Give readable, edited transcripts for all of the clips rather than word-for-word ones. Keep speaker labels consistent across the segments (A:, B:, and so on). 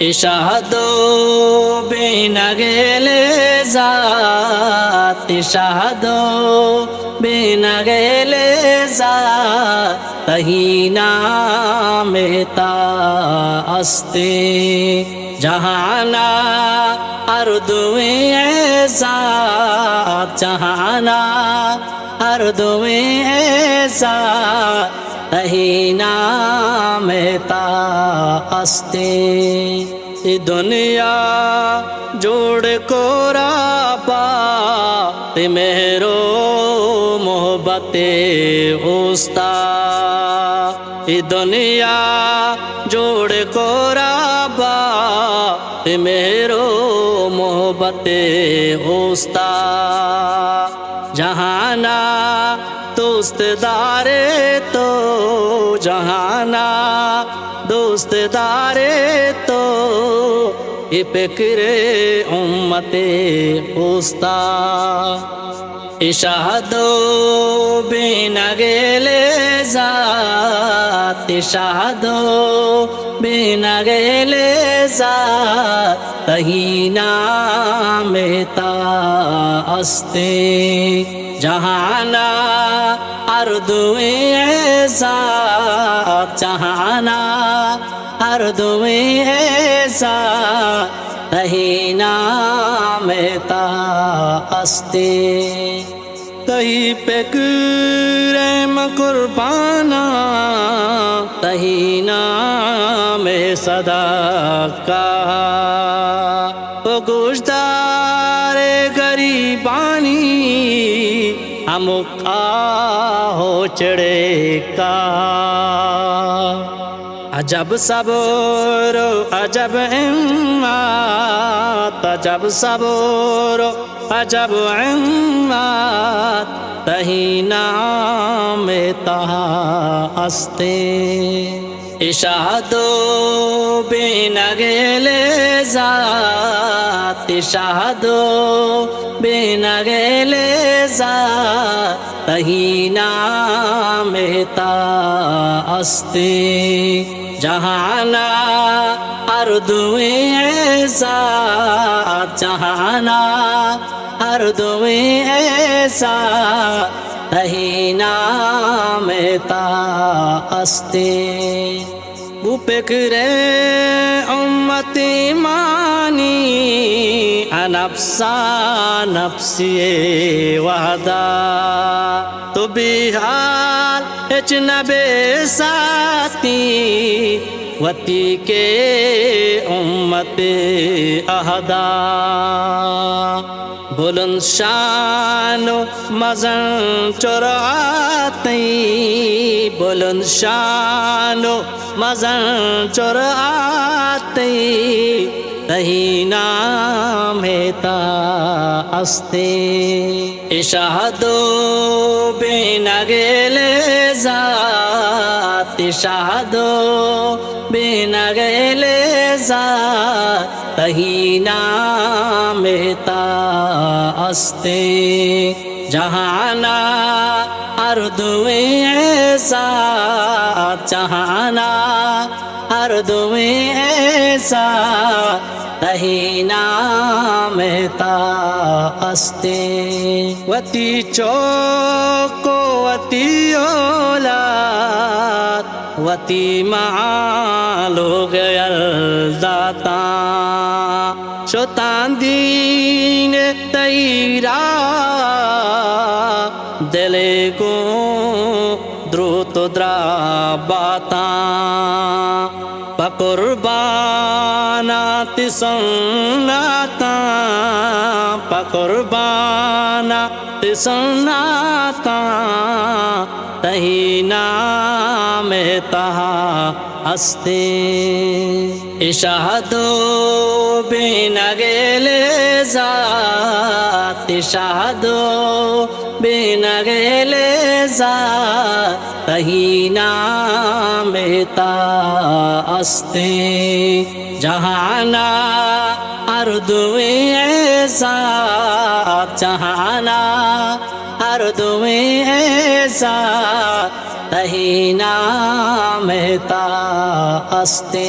A: ইশাহাদো বিনা গেলে জাত, ইশাহাদো বিনা গেলে জাত, তহি নামে তা আস্তে জাহানা আরদুয়ে জাত, জাহানা আরদুয়ে জাত, তহি নামে তা আস্তে। दुनिया जोड़ को रापा मेरो मोहब्बते उस्ता, दुनिया जोड़ को रापा मेरो मोहब्बते उस्ता, जहाना दोस्त दारे तो जहाना दोस्त दारे तो ये फिक्रे उम्मते उस्ता। इशाहदो बिना गेले जात, इशाहदो बिना गेले जात, तही नामे ता अस्ते जहाना अर्दुए जात, जहाना अर्दुए जात, तही नामे ता अस्ते। तही पे करम कुर्बाना, तही नामे सदाका, वो गुश्तारे गरीबानी अमुक हो चढ़े का। अजब सब्र अजब हिम्मत, अजब सब्र अजब हिम्मत, तही नामे ता अस्ते। इशाहदो बिना गेले जात, इशाहदो बिना गेले जात, तही नामे ता अस्ते जहाना अर्दुए जात, जहाना अर्दुए जात, तही नामे ता अस्ते। वो फिक्रे उम्मती मानी अनफ्सा नफ्सिए वादा, तो बिहार अजनबे साथी वती के उम्मते अहदा। बुलंद शानो मज़न चुराते, बुलंद शानो मज़न चुराते, तही नामे ता अस्ते। इशाहदो बिना गेले जात, इशाहदो बिना गेले जात, तही नामे ता अस्ते जहाना अर्दुए जात, जहाना अर्दुए जात, तही नामे ता अस्ते। वती चौको वती औलाद, वती मालो गयल दाता, शोतान दीन तैरा दिले को द्रुत द्राबाता, पकुर्बाना तिसन्नाता, पकुर्बाना तिसन्नाता, तही नामे ता अस्ते। इशाहदो बिना गेले जात, इशाहदो बिना गेले जात, तही नामे ता अस्ते जहाना अर्दुए जात, जहाना ارض میں ایسا تہی نام تا استے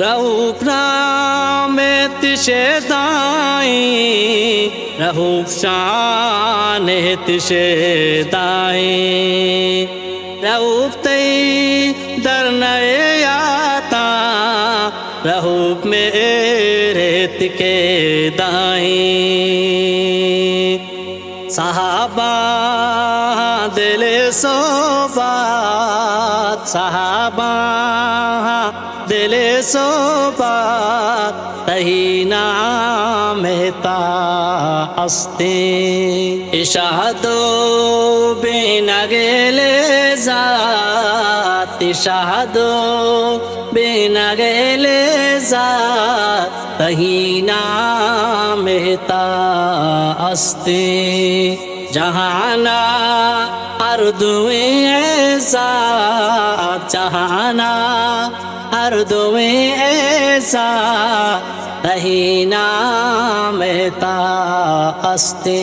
A: رہوپ نام تشے دائیں رہوپ شان تشے دائیں رہوپ تی در نئے آتا رہوپ میرے تکے دائیں صحابہ دل صحبت صحابہ دل صحبت تہی نام تا استے اشہدو بین گیل ذات اشہدو بین گیل ذات تہی نام تا استے جہانا ارض میں ذات جہانا ارض میں ایسا تہی نام تا استے